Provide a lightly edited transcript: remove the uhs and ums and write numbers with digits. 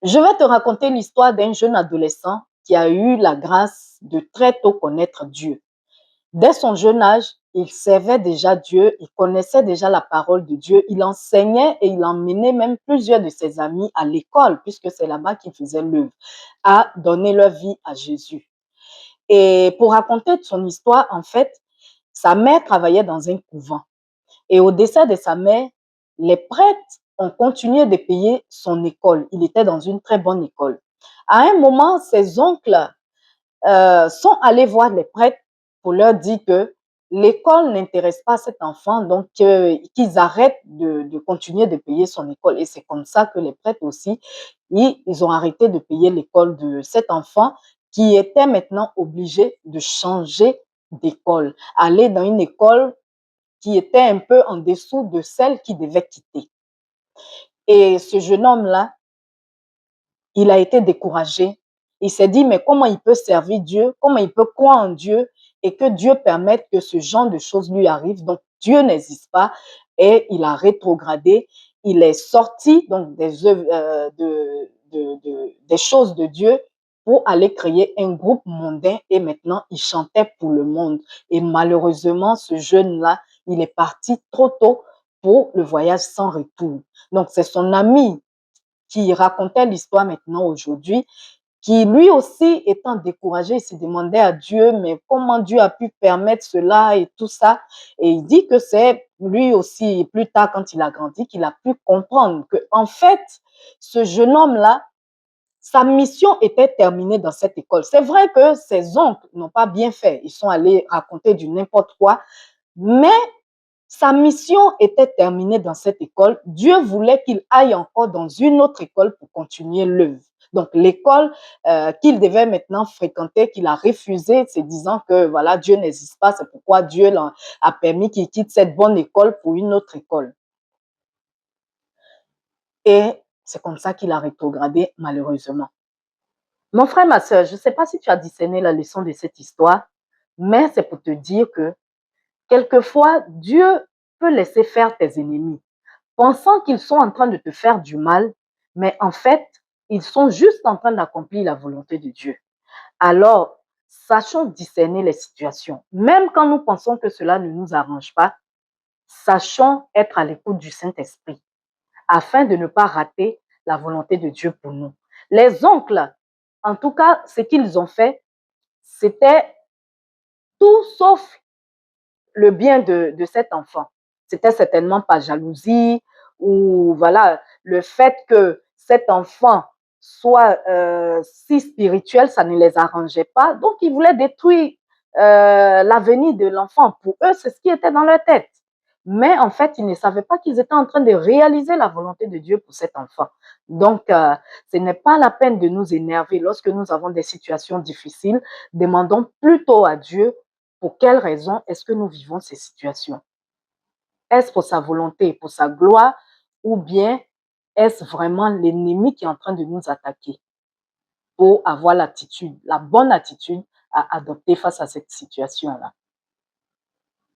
Je vais te raconter l'histoire d'un jeune adolescent qui a eu la grâce de très tôt connaître Dieu. Dès son jeune âge, il servait déjà Dieu, il connaissait déjà la parole de Dieu, il enseignait et il emmenait même plusieurs de ses amis à l'école, puisque c'est là-bas qu'il faisait l'œuvre, à donner leur vie à Jésus. Et pour raconter son histoire, en fait, sa mère travaillait dans un couvent. Et au décès de sa mère, les prêtres ont continué de payer son école. Il était dans une très bonne école. À un moment, ses oncles sont allés voir les prêtres pour leur dire que l'école n'intéresse pas cet enfant, donc qu'ils arrêtent de continuer de payer son école. Et c'est comme ça que les prêtres aussi, ils ont arrêté de payer l'école de cet enfant qui était maintenant obligé de changer d'école, aller dans une école qui était un peu en dessous de celle qu'il devait quitter. Et ce jeune homme-là, il a été découragé. Il s'est dit, mais comment il peut servir Dieu? Comment il peut croire en Dieu et que Dieu permette que ce genre de choses lui arrivent? Donc, Dieu n'existe pas et il a rétrogradé. Il est sorti donc des œuvres, des choses de Dieu pour aller créer un groupe mondain et maintenant, il chantait pour le monde. Et malheureusement, ce jeune-là, il est parti trop tôt pour le voyage sans retour. Donc, c'est son ami qui racontait l'histoire maintenant aujourd'hui, qui lui aussi étant découragé, il se demandait à Dieu, mais comment Dieu a pu permettre cela et tout ça. Et il dit que c'est lui aussi, plus tard quand il a grandi, qu'il a pu comprendre que en fait, ce jeune homme-là, sa mission était terminée dans cette école. C'est vrai que ses oncles n'ont pas bien fait. Ils sont allés raconter du n'importe quoi, mais sa mission était terminée dans cette école. Dieu voulait qu'il aille encore dans une autre école pour continuer l'œuvre. Donc, l'école qu'il devait maintenant fréquenter, qu'il a refusé, se disant que voilà, Dieu n'existe pas, c'est pourquoi Dieu a permis qu'il quitte cette bonne école pour une autre école. Et c'est comme ça qu'il a rétrogradé, malheureusement. Mon frère, ma soeur, je ne sais pas si tu as discerné la leçon de cette histoire, mais c'est pour te dire que quelquefois, Dieu peut laisser faire tes ennemis, pensant qu'ils sont en train de te faire du mal, mais en fait, ils sont juste en train d'accomplir la volonté de Dieu. Alors, sachons discerner les situations. Même quand nous pensons que cela ne nous arrange pas, sachons être à l'écoute du Saint-Esprit afin de ne pas rater la volonté de Dieu pour nous. Les oncles, en tout cas, ce qu'ils ont fait, c'était tout sauf le bien de cet enfant. C'était certainement pas jalousie ou voilà, le fait que cet enfant soit si spirituel, ça ne les arrangeait pas. Donc, ils voulaient détruire l'avenir de l'enfant. Pour eux, c'est ce qui était dans leur tête. Mais en fait, ils ne savaient pas qu'ils étaient en train de réaliser la volonté de Dieu pour cet enfant. Donc, ce n'est pas la peine de nous énerver lorsque nous avons des situations difficiles. Demandons plutôt à Dieu pour quelles raisons est-ce que nous vivons ces situations. Est-ce pour sa volonté, pour sa gloire, ou bien est-ce vraiment l'ennemi qui est en train de nous attaquer pour avoir l'attitude, la bonne attitude à adopter face à cette situation-là?